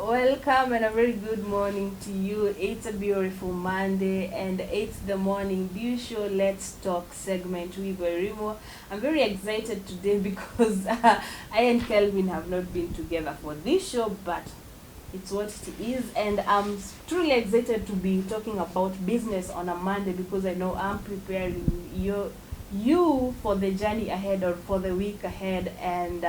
Welcome and a very good morning to you. It's a beautiful Monday and it's the morning view show Let's Talk segment with Wairimu. I'm very excited today because I and Kelvin have not been together for this show, but it's what it is, and I'm truly excited to be talking about business on a Monday because I know I'm preparing you for the journey ahead or for the week ahead. And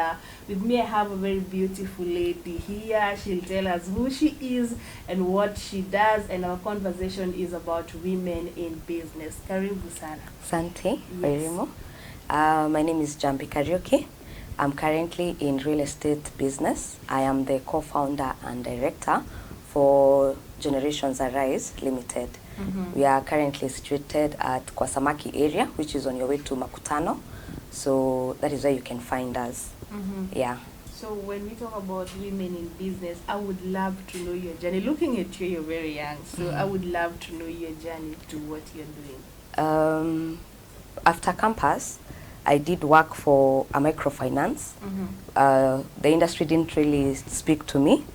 with me I have a very beautiful lady here. She'll tell us who she is and what she does, and our conversation is about women in business. Karibu sana. Asante, Wairimu. My name is Njambi Kariuki. I'm currently in real estate business. I am the co-founder and director for Generations Arise Limited. We are currently situated at Kwasamaki area, which is on your way to Makutano. So that is where you can find us. Yeah. So when we talk about women in business, I would love to know your journey. Looking at you, you're very young, so I would love to know your journey to what you're doing. After campus, I did work for a microfinance. The industry didn't really speak to me.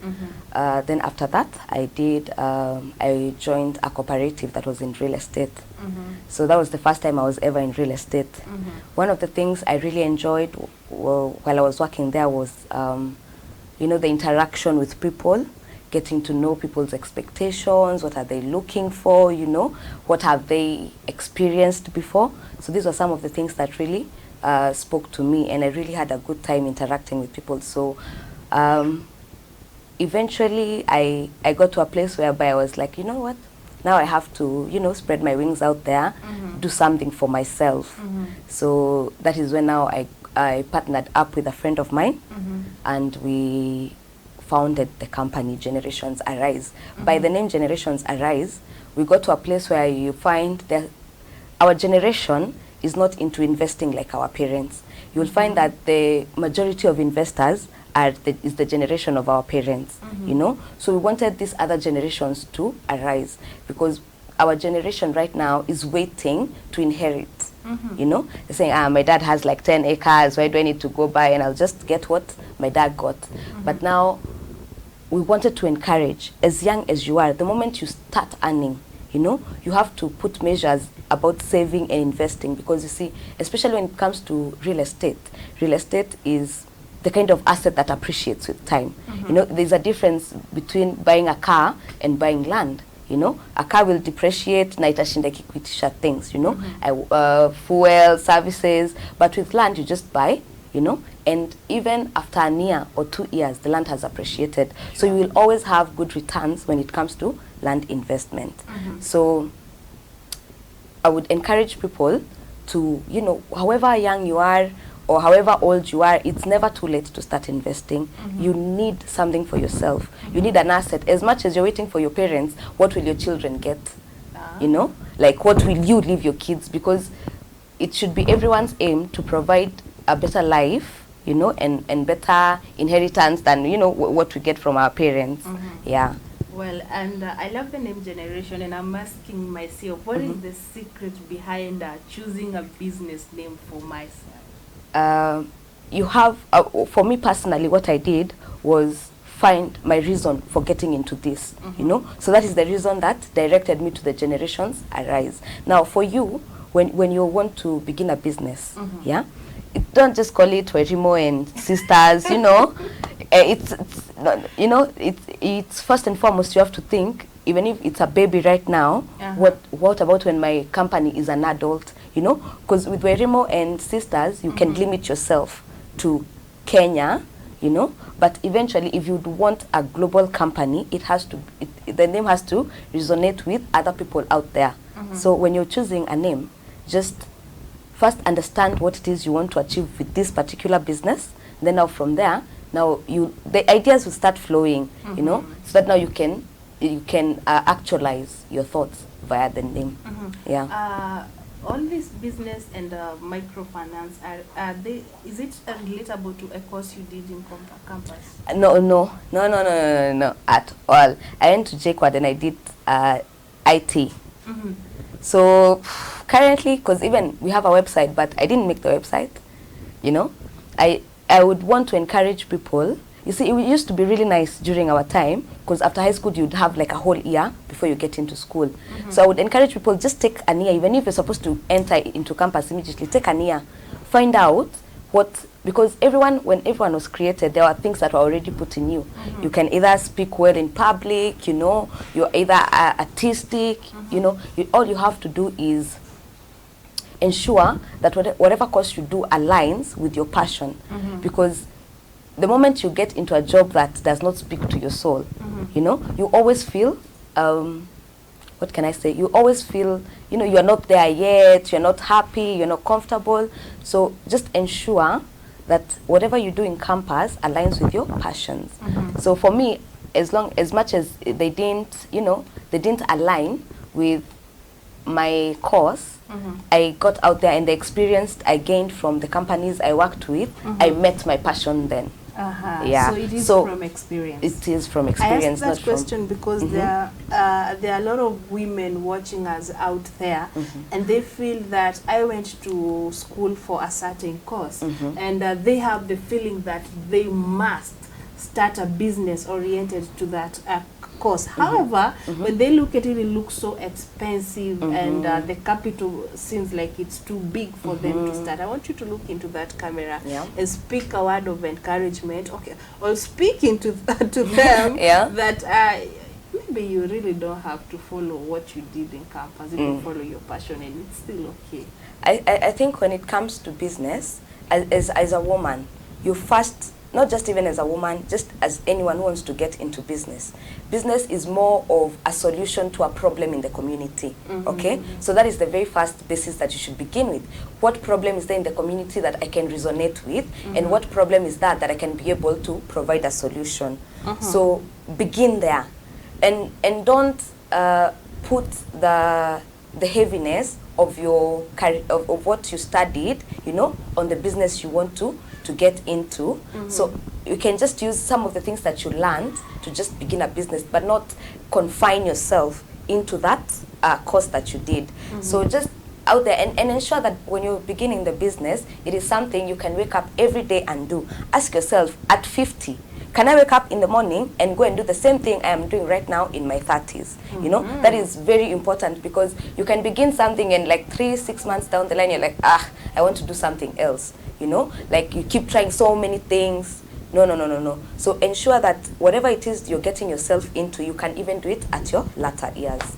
Then after that, I joined a cooperative that was in real estate. So that was the first time I was ever in real estate. One of the things I really enjoyed while I was working there was, the interaction with people, getting to know people's expectations, what are they looking for, what have they experienced before. So these were some of the things that really spoke to me, and I really had a good time interacting with people. So eventually I got to a place whereby I was like, you know what, now I have to, spread my wings out there, do something for myself. So that is when now I partnered up with a friend of mine, and we founded the company Generations Arise. By the name Generations Arise, we got to a place where you find that our generation is not into investing like our parents. You'll find that the majority of investors is the generation of our parents, So we wanted these other generations to arise, because our generation right now is waiting to inherit. They're saying, my dad has like 10 acres, why do I need to go buy, and I'll just get what my dad got. But now we wanted to encourage, as young as you are, the moment you start earning, you have to put measures about saving and investing, because you see, especially when it comes to real estate is the kind of asset that appreciates with time. There's a difference between buying a car and buying land. A car will depreciate, na itashinda kikuitisha things, fuel, services, but with land you just buy, and even after a year or 2 years, the land has appreciated. So you will always have good returns when it comes to land investment. So I would encourage people to, however young you are or however old you are, it's never too late to start investing. You need something for yourself. You need an asset. As much as you're waiting for your parents, what will your children get? Like what will you leave your kids? Because it should be everyone's aim to provide a better life, and better inheritance than, what we get from our parents. Yeah. Well, and I love the name Generation, and I'm asking myself, what is the secret behind choosing a business name for myself? You have, for me personally, what I did was find my reason for getting into this, So that is the reason that directed me to the Generations Arise. Now, for you, when you want to begin a business, don't just call it Wairimu and sisters, it's first and foremost, you have to think, even if it's a baby right now, what about when my company is an adult, because with Wairimu and sisters, you can limit yourself to Kenya, but eventually if you want a global company, the name has to resonate with other people out there. So when you're choosing a name, just first understand what it is you want to achieve with this particular business. Then now from there, the ideas will start flowing, so that now you can actualize your thoughts via the name. Yeah. All this business and microfinance, is it relatable to a course you did in campus? No, at all. I went to JQuad and I did IT. So currently, because even we have a website, but I didn't make the website, I would want to encourage people You see, it used to be really nice during our time, because after high school you'd have like a whole year before you get into school. So I would encourage people, just take an year, even if you're supposed to enter into campus immediately, take an year, find out what, because when everyone was created, there were things that were already put in you. You can either speak well in public, you know, you're either artistic, you know, all you have to do is ensure that whatever course you do aligns with your passion, because the moment you get into a job that does not speak to your soul, you know, you always feel, what can I say? You always feel, you know, you're not there yet, you're not happy, you're not comfortable. So just ensure that whatever you do in campus aligns with your passions. So for me, as much as they didn't, you know, they didn't align with my course, I got out there, and the experience I gained from the companies I worked with, I met my passion then. Yeah. So it is So from experience. it is from experience. I asked that question because there are a lot of women watching us out there, and they feel that I went to school for a certain course, and they have the feeling that they must start a business oriented to that course. However, when they look at it, it looks so expensive, and the capital seems like it's too big for them to start. I want you to look into that camera and speak a word of encouragement, okay, or speak into to them that maybe you really don't have to follow what you did in campus. You can follow your passion, and it's still okay. I think when it comes to business, as a woman, you first, not just even as a woman, just as anyone who wants to get into business. Business is more of a solution to a problem in the community, okay? So that is the very first basis that you should begin with. What problem is there in the community that I can resonate with, and what problem is that I can be able to provide a solution? So begin there, and don't put the heaviness of your of what you studied, you know, on the business you want to get into. So you can just use some of the things that you learned to just begin a business, but not confine yourself into that course that you did. So just out there, and ensure that when you're beginning the business, it is something you can wake up every day and do. Ask yourself, at 50, can I wake up in the morning and go and do the same thing I am doing right now in my 30s? You know, that is very important, because you can begin something and like 3-6 months down the line, you're like, I want to do something else. You know, like you keep trying so many things. No. So ensure that whatever it is you're getting yourself into, you can even do it at your latter years.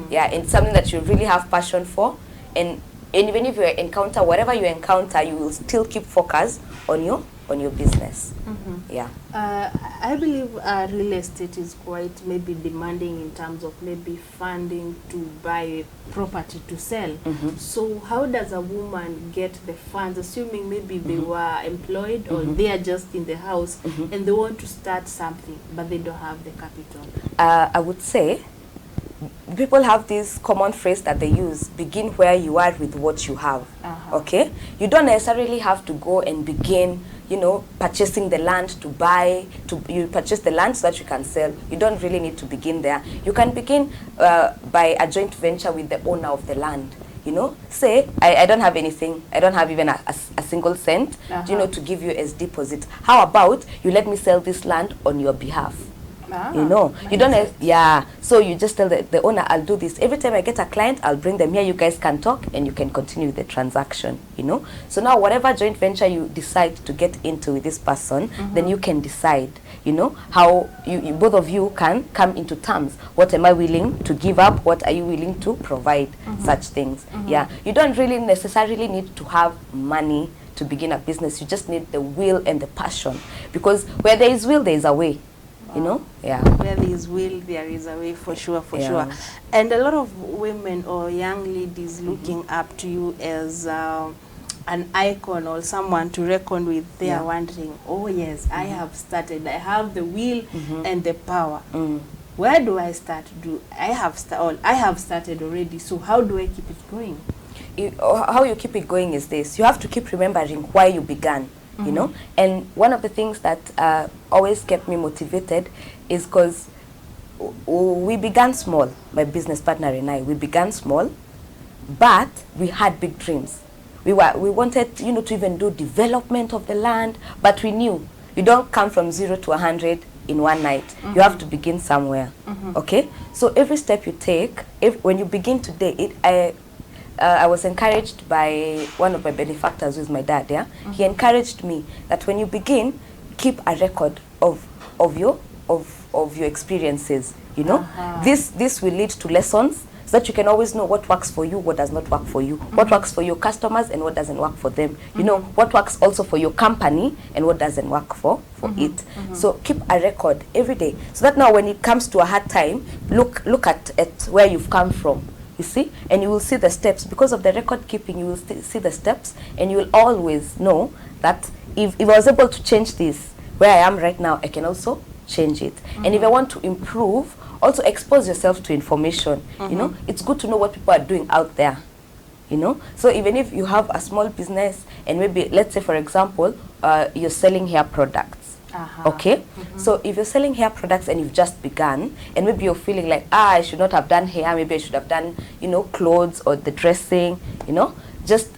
Yeah, and something that you really have passion for, and even if you encounter whatever you encounter, you will still keep focus on your business. Yeah. I believe real estate is quite maybe demanding in terms of maybe funding to buy property to sell. So how does a woman get the funds, assuming maybe they were employed or they are just in the house and they want to start something but they don't have the capital? I would say people have this common phrase that they use: begin where you are with what you have. Okay, you don't necessarily have to go and begin, you know, purchasing the land to buy, you purchase the land so that you can sell. You don't really need to begin there. You can begin by a joint venture with the owner of the land. You know, say, I don't have anything, I don't have even a single cent, you know, to give you as deposit. How about you let me sell this land on your behalf? You know, you don't have, so you just tell the owner, I'll do this. Every time I get a client, I'll bring them here, you guys can talk and you can continue the transaction, you know. So now whatever joint venture you decide to get into with this person, then you can decide, you know, how you both of you can come into terms. What am I willing to give up? What are you willing to provide? Such things. Yeah, you don't really necessarily need to have money to begin a business. You just need the will and the passion, because where there is will, there is a way. You know, where there is will, there is a way, for sure, for sure. And a lot of women or young ladies looking up to you as an icon or someone to reckon with. They are wondering, oh yes, I have started, I have the will and the power. Where do I start? I have started already, so how do I keep it going? How you keep it going is this: you have to keep remembering why you began. You know, and one of the things that always kept me motivated is because we began small. My business partner and I, we began small, but we had big dreams. We wanted, you know, to even do development of the land, but we knew You don't come from 0 to 100 in one night. You have to begin somewhere. Okay? So every step you take, when you begin today, I was encouraged by one of my benefactors, who is my dad. Yeah, he encouraged me that when you begin, keep a record of your experiences. You know, this will lead to lessons, so that you can always know what works for you, what does not work for you, what works for your customers and what doesn't work for them. You know, what works also for your company and what doesn't work for it. So keep a record every day, so that now when it comes to a hard time, look at where you've come from. You see, and you will see the steps. Because of the record keeping, you will see the steps, and you will always know that if I was able to change this where I am right now, I can also change it. And if I want to improve, also expose yourself to information. You know, it's good to know what people are doing out there. You know, so even if you have a small business, and maybe, let's say for example, you're selling hair products. Okay, so if you're selling hair products and you've just begun, and maybe you're feeling like, I should not have done hair, maybe I should have done, you know, clothes or the dressing, you know, just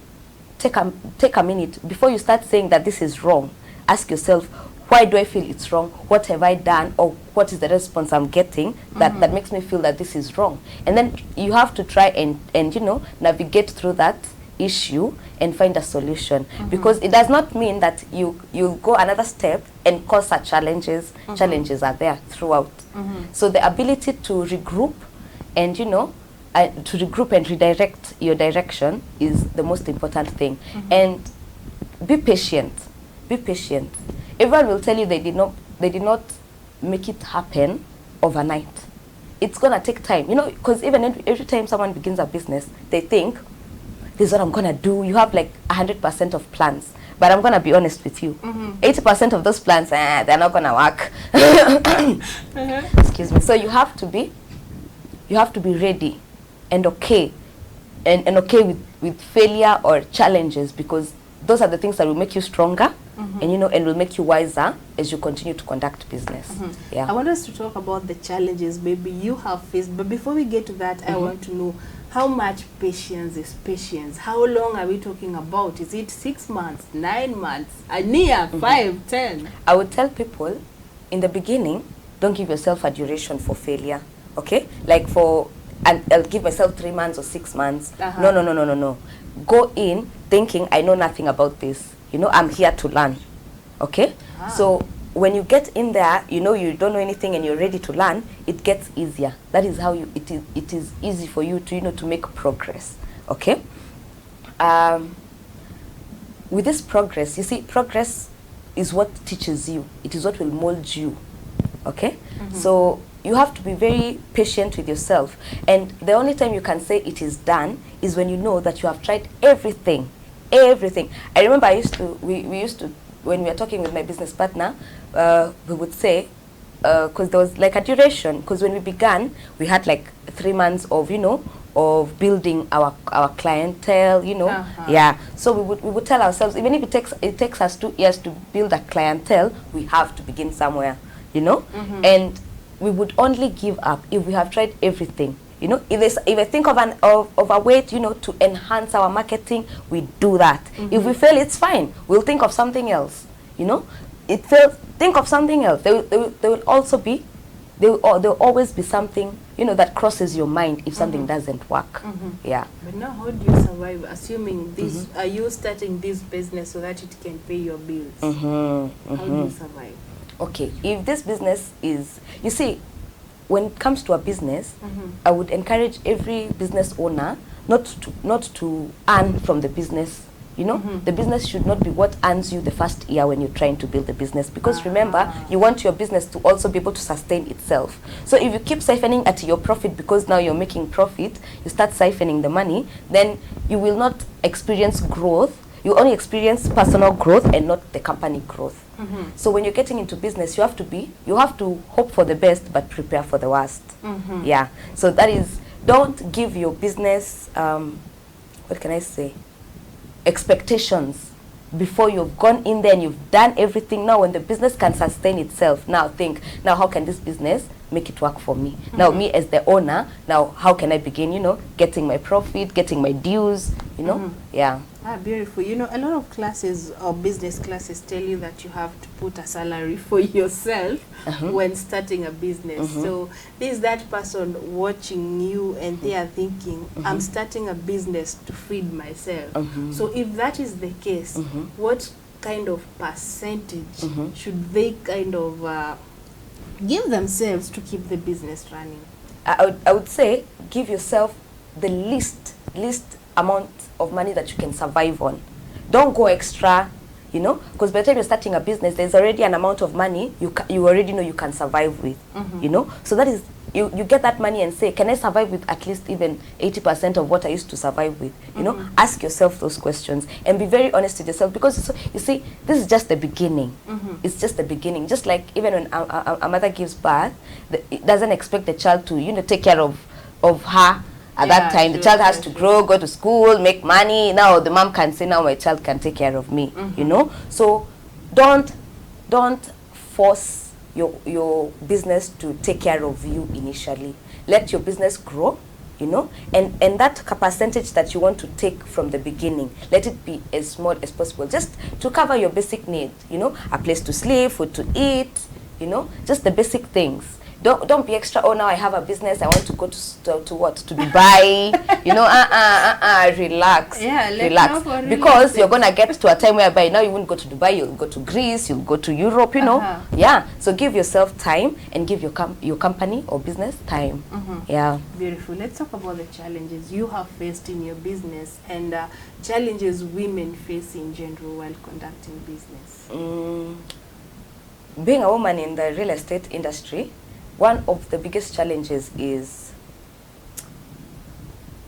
take a minute before you start saying that this is wrong. Ask yourself, why do I feel it's wrong? What have I done, or what is the response I'm getting that makes me feel that this is wrong? And then you have to try and you know, navigate through that issue and find a solution, because it does not mean that you'll go another step and cause such challenges. Challenges are there throughout. So the ability to regroup and, you know, and redirect your direction is the most important thing. And be patient. Be patient. Everyone will tell you they did not make it happen overnight. It's gonna take time, you know, because even every time someone begins a business, they think, this is what I'm gonna do. You have like 100% of plans, but I'm gonna be honest with you. 80% of those plans, they're not gonna work. Excuse me. So you have to be ready and okay, and okay with failure or challenges, because those are the things that will make you stronger, and you know, and will make you wiser as you continue to conduct business. Yeah. I want us to talk about the challenges maybe you have faced, but before we get to that, I want to know, how much patience is patience? How long are we talking about? Is it 6 months, 9 months, a year, 5, 10? I would tell people in the beginning, don't give yourself a duration for failure. Okay? Like and I'll give myself 3 months or 6 months. No. Go in thinking, I know nothing about this. You know, I'm here to learn. Okay? So when you get in there, you know, you don't know anything and you're ready to learn, it gets easier. That is how it is easy for you to, you know, to make progress. Okay? With this progress, you see, progress is what teaches you. It is what will mold you. Okay? So you have to be very patient with yourself. And the only time you can say it is done is when you know that you have tried everything. Everything. I remember we used to, when we were talking with my business partner, we would say, because there was like a duration, because when we began, we had like 3 months of, you know, of building our clientele, you know. Yeah. So we would tell ourselves, even if it takes us 2 years to build a clientele, we have to begin somewhere, you know. And we would only give up if we have tried everything. You know, if I think of a way, you know, to enhance our marketing, we do that. If we fail, it's fine. We'll think of something else. You know, it fails. Think of something else. There will also be, there will always be something, you know, that crosses your mind if something doesn't work. Yeah. But now, how do you survive? Assuming this, are you starting this business so that it can pay your bills? How do you survive? Okay, if this business is, you see, when it comes to a business, I would encourage every business owner not to earn from the business. You know, the business should not be what earns you the first year when you're trying to build the business, because remember, you want your business to also be able to sustain itself. So if you keep siphoning at your profit because now you're making profit, you start siphoning the money, then you will not experience growth. You only experience personal growth and not the company growth. So when you're getting into business, you have to hope for the best but prepare for the worst. Yeah. So that is, don't give your business what can I say, expectations before you've gone in there and you've done everything. Now when the business can sustain itself, now think, now how can this business make it work for me? Now me as the owner, now how can I begin, you know, getting my profit, getting my dues, you know. Yeah. Ah, beautiful. You know, a lot of classes or business classes tell you that you have to put a salary for yourself when starting a business. So there's that person watching you and they are thinking, I'm starting a business to feed myself. So if that is the case, what kind of percentage should they kind of give themselves to keep the business running? I would say give yourself the least amount of money that you can survive on. Don't go extra, you know, because by the time you're starting a business, there's already an amount of money you already know you can survive with, you know. So that is, you get that money and say, can I survive with at least even 80% of what I used to survive with? You know, ask yourself those questions and be very honest with yourself, because you see, this is just the beginning. It's just the beginning. Just like even when a mother gives birth, it doesn't expect the child to, you know, take care of her. At that time, the child has to grow, go to school, make money. Now the mom can say, now my child can take care of me, you know. So don't force your business to take care of you initially. Let your business grow, you know, and that percentage that you want to take from the beginning, let it be as small as possible, just to cover your basic needs, you know, a place to sleep, food to eat, you know, just the basic things. Don't be extra. Oh, now I have a business, I want to go to what? To Dubai. You know, relax. Yeah, relax. Because you're gonna get to a time whereby now you won't go to Dubai, you'll go to Greece, you'll go to Europe. You know, yeah. So give yourself time and give your company or business time. Yeah. Beautiful. Let's talk about the challenges you have faced in your business and challenges women face in general while conducting business. Being a woman in the real estate industry, one of the biggest challenges is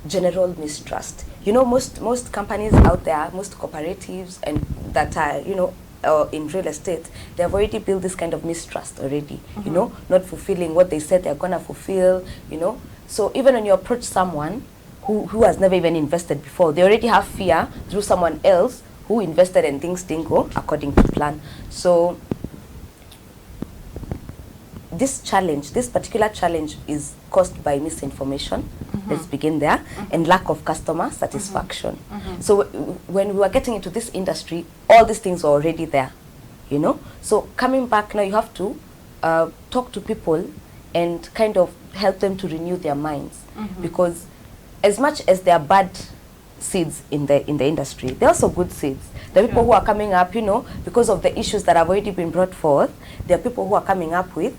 general mistrust. You know, most companies out there, most cooperatives and that are, you know, in real estate, they have already built this kind of mistrust already, you know, not fulfilling what they said they're gonna fulfill, you know. So even when you approach someone who has never even invested before, they already have fear through someone else who invested and things didn't go according to plan. So this particular challenge is caused by misinformation. Let's begin there. And lack of customer satisfaction. So when we were getting into this industry, all these things were already there, you know. So coming back now, you have to talk to people and kind of help them to renew their minds, because as much as there are bad seeds in the industry, there are also good seeds. There are people who are coming up, you know, because of the issues that have already been brought forth. There are people who are coming up with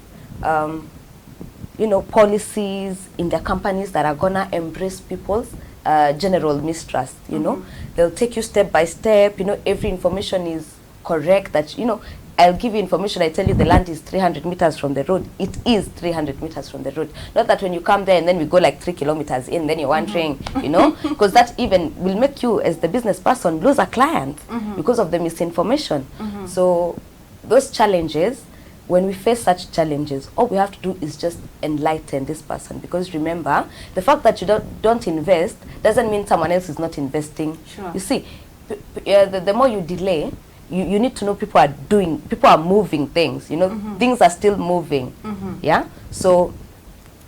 you know, policies in their companies that are gonna embrace people's general mistrust, you know. They'll take you step by step, you know, every information is correct, that, you know, I'll give you information, I tell you the land is 300 meters from the road. It is 300 meters from the road. Not that when you come there and then we go like 3 kilometers in, then you're wondering, you know, because that even will make you as the business person lose a client because of the misinformation. So those challenges, when we face such challenges, all we have to do is just enlighten this person. Because remember, the fact that you don't invest doesn't mean someone else is not investing. You see, the more you delay, you need to know people are moving things, you know, things are still moving. Yeah. So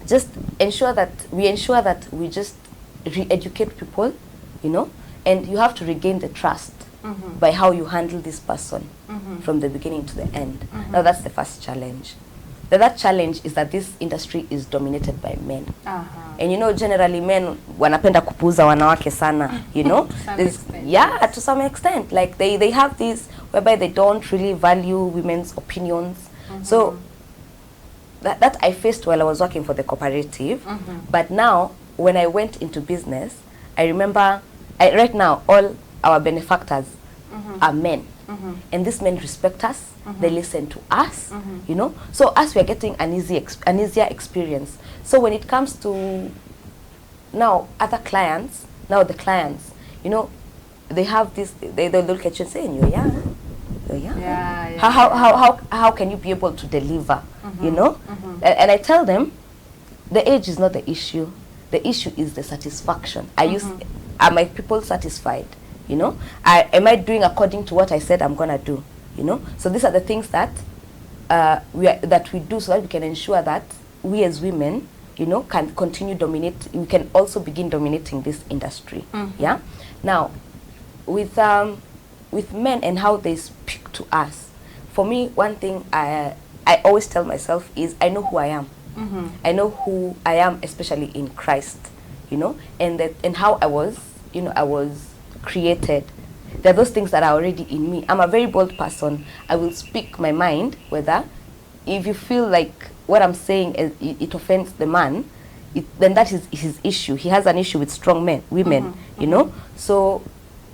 just ensure that we just re-educate people, you know, and you have to regain the trust by how you handle this person from the beginning to the end. Now that's the first challenge. The other challenge is that this industry is dominated by men. And you know, generally men wanapenda kupuza wanawake sana, you know. To some extent. Like they have this whereby they don't really value women's opinions. So that I faced while I was working for the cooperative. But now when I went into business, I remember right now all our benefactors are men. And these men respect us, they listen to us, you know. So us, we are getting an easier experience. So when it comes to now other clients, the clients, you know, they have this, they look at you and say, you're young. How can you be able to deliver, you know? And I tell them, the age is not the issue. The issue is the satisfaction. Are my people satisfied? You know, am I doing according to what I said I'm gonna do? You know, so these are the things that we do, so that we can ensure that we as women, you know, can continue dominate. We can also begin dominating this industry. Yeah. Now, with men and how they speak to us, for me, one thing I always tell myself is I know who I am. I know who I am, especially in Christ, you know, and how I was, you know, I was created. There are those things that are already in me. I'm a very bold person. I will speak my mind, whether if you feel like what I'm saying it offends the man, then that is his issue. He has an issue with strong women, you know. So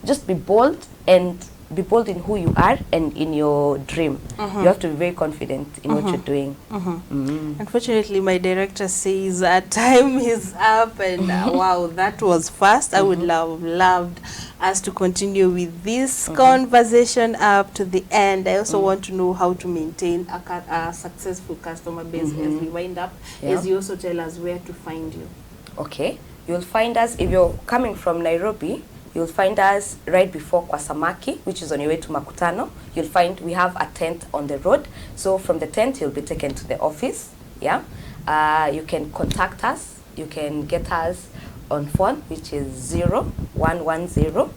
just be bold, and be bold in who you are and in your dream. You have to be very confident in what you're doing. Unfortunately, my director says that time is up, and wow, that was fast. I would loved us to continue with this conversation up to the end. I also want to know how to maintain a successful customer base as we wind up, as you also tell us where to find you. Okay, you'll find us if you're coming from Nairobi. You'll find us right before Kwasamaki, which is on your way to Makutano. You'll find we have a tent on the road. So from the tent, you'll be taken to the office. Yeah. You can contact us. You can get us on phone, which is 0110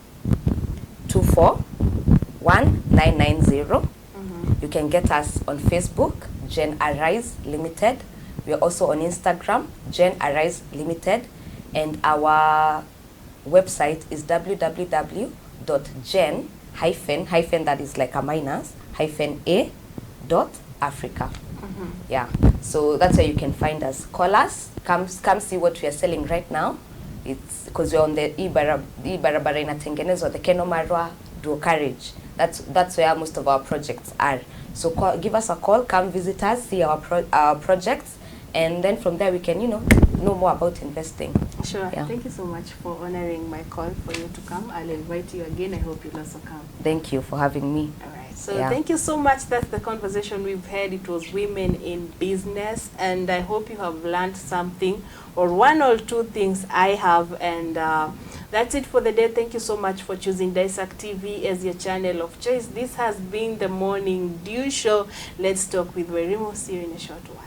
24 1990. You can get us on Facebook, Gen Arise Limited. We are also on Instagram, Gen Arise Limited. And our website is www.gen that is like a minus -a.africa. Yeah, so that's where you can find us. Call us, come see what we are selling right now. It's because we're on the Ibarabara inatengenezwa, the Keno Marwa dual carriage. That's where most of our projects are. So give us a call, come visit us, see our projects, and then from there we can, you know more about investing. Sure. Yeah. Thank you so much for honoring my call for you to come. I'll invite you again. I hope you'll also come. Thank you for having me. All right. So thank you so much. That's the conversation we've had. It was women in business, and I hope you have learned something, or one or two things I have. And that's it for the day. Thank you so much for choosing Daisak TV as your channel of choice. This has been the Morning Dew Show. Let's talk with Wairimu. See you in a short while.